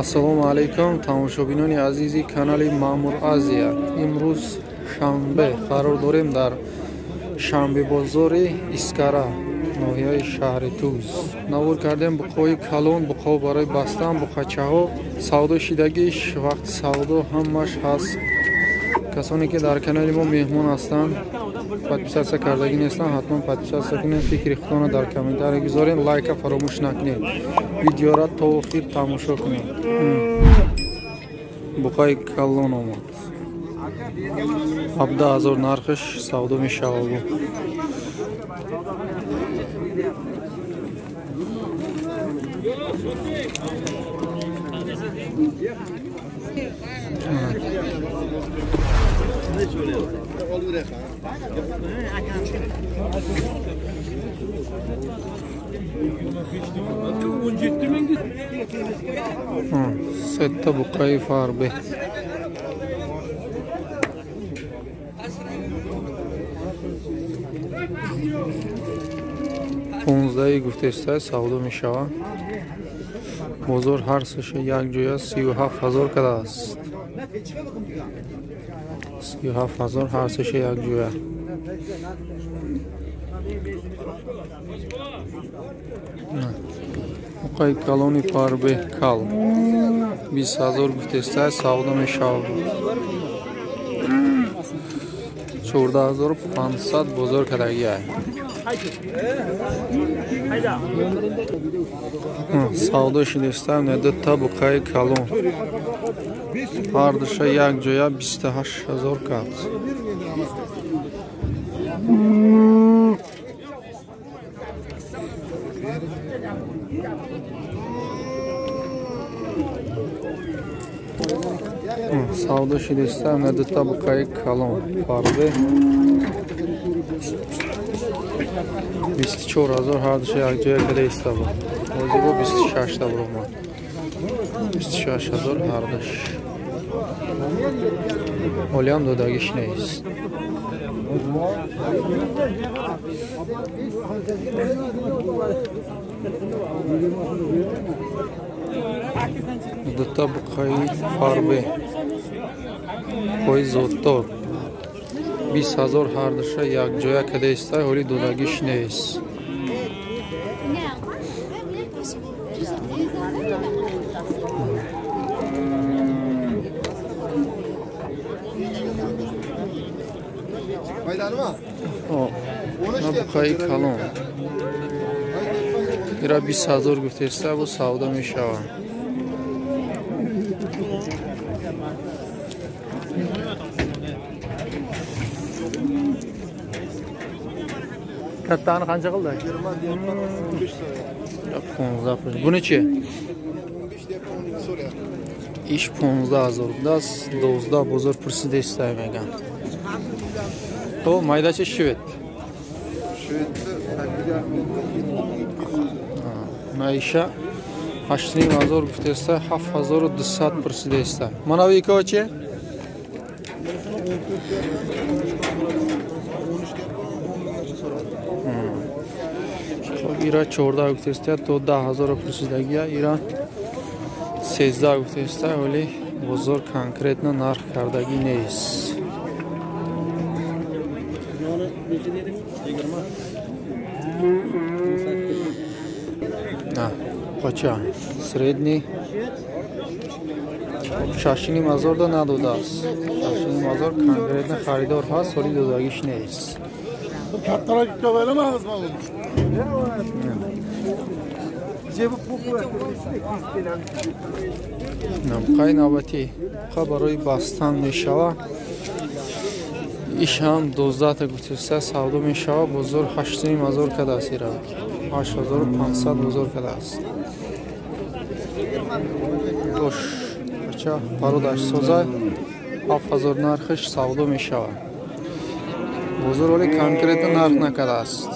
ассалому алайкум тамошобинони азизи канали Маъмур Азия. имрӯз шанбе қарор дорем дар шанбебозори Искара, ноҳияи шаҳри Туз. навор кардем буқои калон, буқо барои бастан, буқачаҳо, савдо шидагиш, вақти савдо ҳамаш ҳаст. касоне ки дар канали мо меҳмон ҳастанд, подписатсия кардагӣ нестанд, ҳатман подписатсия кунед, фикри худона дар комментария гузоред, лайка фаромӯш накунед, видеоро то охир тамошо кунед. буқои калон омад, 17 000 нархш савдо мешавад. Setta buqai farbe. Понздаи гуфтеста савдо мешавад. бозор ҳар саша як ҷоя 37 000 када аст. 37 000 ҳар саша як ҷоя. буқои калони парбе кал 20 000 гуфтеста савдо мешавад. 14 500 бозор кадаги ай. савдо шидеста недата буқои калон ҳар душа як ҷоя 28 000 кад. савдо шидеста недата буқои калон фарбе 24 000 ҳар душа як ҷоя када иста буд. ҳозиро 26 та буромад. 26 000 ҳар душ. олиам додагиш нест. дута буқои фарбе хои зоддор 20 000 ҳар душа як ҷоя када иста, ҳоли додагиш нест. буқои калон ира 20 000 гуфтеста бу савдо мешавад. kattani qancha qildi? 15. Buni chi? ish 15 000 das 12 bozor pursida istaymagan. To maydachi shved. Maisha 8000 guftesta 7200 pursida istay. Mana bu ikkochi? ира 14 гуфтеста то 10000 пурсидагия, ира 13 гуфтеста, вали бозор конкретно нарх кардаги нест. Қоча средний 6000 да надодааст. 6000 конкретно харидор ҳаст, вали додагиш нест. буқои навбатӣ буқа барои бастан мешавад. иш ҳам 12 та гуфтеста савдо мешавад. бозор 8000 када аст. ира 8500 бозор када аст. бош бача пародаш созай 7000 нархш савдо мешавад. бозор вале конкретно нарх накардааст.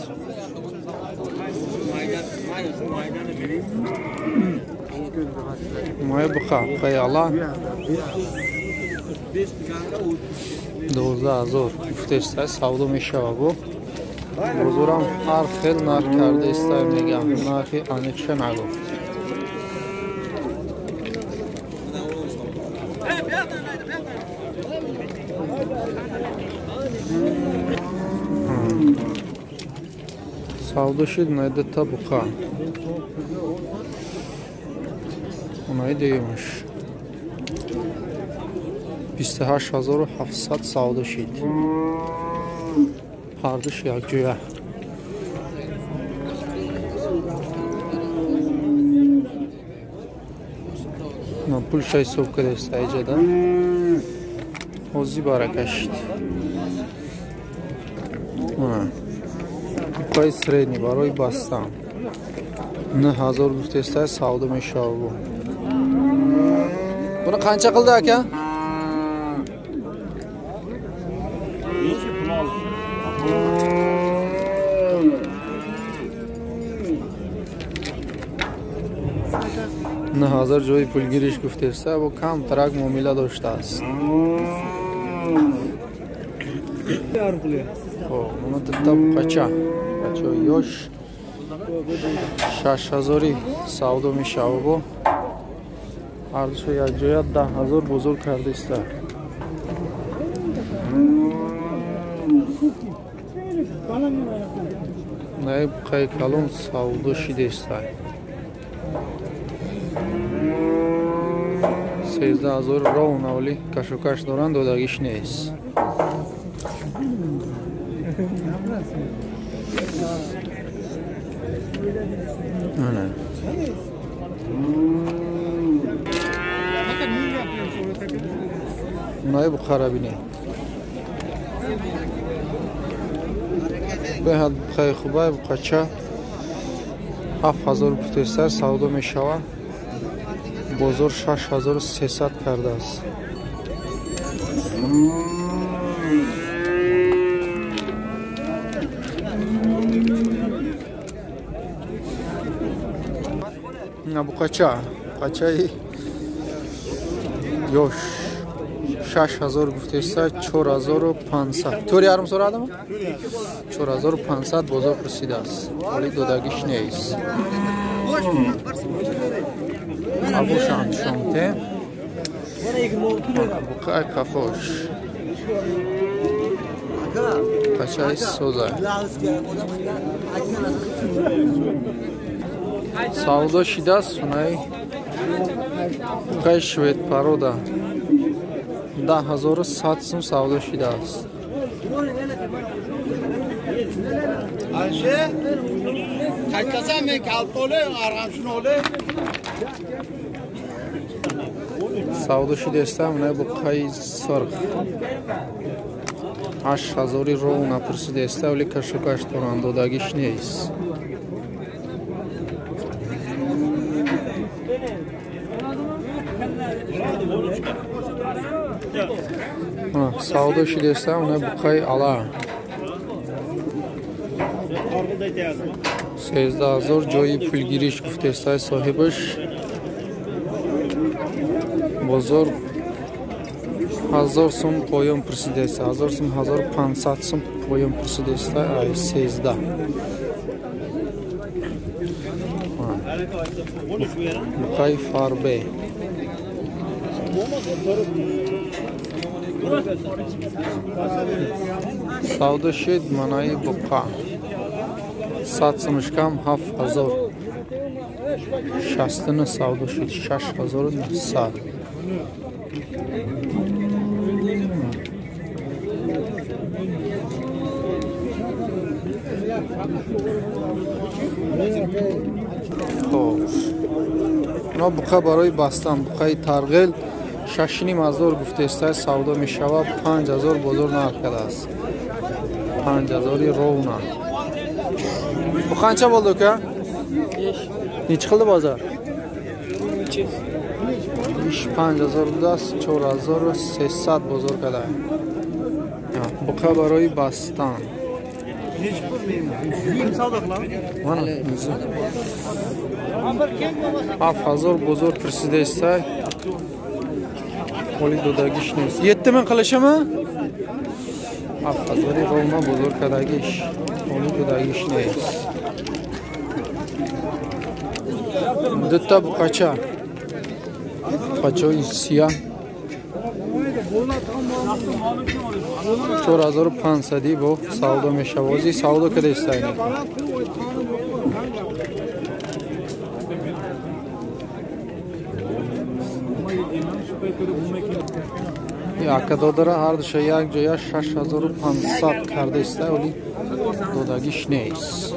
май буқа буқаи ала 12000 гуфтеста савдо мешавад. бо бозорам ҳар хел нарх карда истаем, мегам нархи аниқша нагуфт. Savdo şid nedetta buqa. Onayı değilmiş. 28700 savdo şid. Pardış ya güya. Pul şey sovka destayıcıda. Ozi barakaşid. Buqai sredni baroyi bastan. 1000 guftesta savdo meshava bu. Buni qancha qildi aka? نه هزار جای پولگیریش گفته است و کم ترک معامله داشته است. خب اون دتا قچا یوش 6000 سعودو میشه و ارزش یک جای 10000 بزرگ کرده است. نه بقای کلون سعودو شده است. 13000 راون اولی کشوکش دارند دادگیش نیست. نه نه بخرابی نه به حد بخیر خوبه بقچه 7000 پوتستر سعودو میشوه بازار 6300 کرده است. نه بو قچه یوش 6000 گفته است 4500 توری yarım soradım 4500 بازار رسیده است ولی دادگیش نیست. ابو شانته بقای کفاش قچای سوزه سعودا شده است سونای بقای شوید پرودا 10100 سوم سعودا شده است. سعودا شده است اونای بقای سرخ 8000 رو نپرسیده است ولی کشوکش دارند دادگیش نیست. سعودا شده است اونای بقای علا 13000 جای پولگیریش گفته است صاحبش بازار 1000 سوم پایان پرسیده است 1000 سوم 1500 سوم پایان پرسیده است ای 13 بقای فاربه سعودا شد منای بقا 100 سومش کم 7000 60 سعودا شد 6900 اونا بقا برای بستن بقای ترغیل 6500 گفته است سعودا می شود 5000 بازار نرخ کرده است 5000 رونا bu qancha bo'ldi uka? 5 necha qildi bozor? 5000 دست 4300 بزرگ کرده بقا برای بستن من 7000 بزرگ پرسیده است ولی دادگیش نیست 7000 قلشمه 7000 رونا بزرگ کردگیش ولی دادگیش نیست دوتا بقاچه قاچه سیاه 4500 бо савдо мешавози савдо кадестайни яка додара ҳар душа як ҷоя 6500 карда истай оли додагиш нест